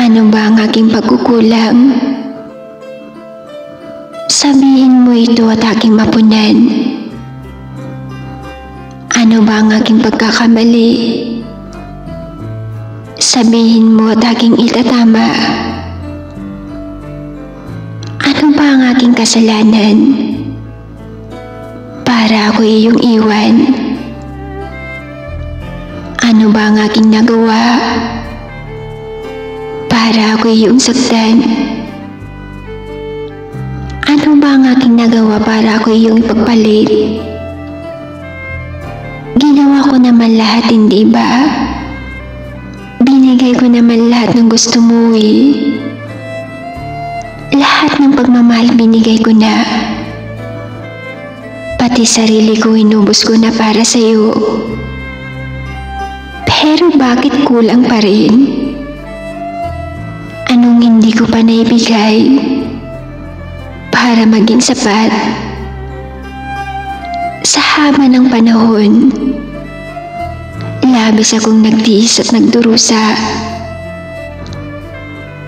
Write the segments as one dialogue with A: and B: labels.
A: Ano ba ang aking pagkukulang? Sabihin mo ito at aking mapunan. Ano ba ang aking pagkakamali? Sabihin mo at aking itatama. Ano ba ang aking kasalanan? Para ako iyong iwan. Ano ba ang aking nagawa? Para ako iyong saktan. Ano ba ang aking nagawa para ako iyong ipagpalit? Ginawa ko naman lahat, hindi ba? Binigay ko naman lahat ng gusto mo eh. Lahat ng pagmamahal binigay ko na. Pati sarili ko inubos ko na para sa'yo. Pero bakit kulang pa rin? Anong hindi ko pa naibigay para maging sapat? Sa haba ng panahon, labis akong nagtiis at nagdurusa.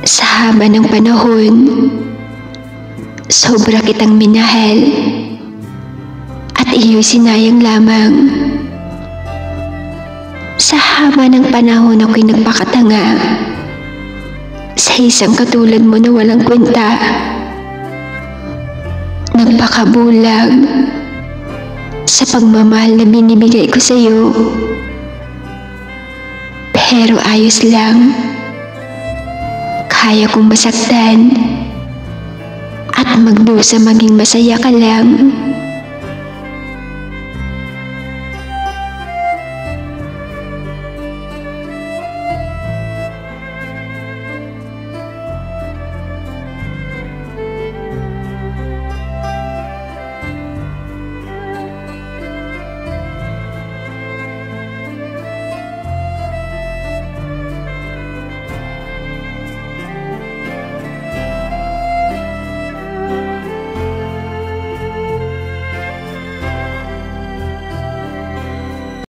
A: Sa haba ng panahon, sobra kitang minahal at iyo'y sinayang lamang. Sa haba ng panahon ako'y nagpakatanga sa isang katulad mo na walang kwenta. Nagpakabulag sa pagmamahal na binibigay ko sa iyo. Pero ayos lang. Kaya kong masaktan at magdusa maging masaya ka lang.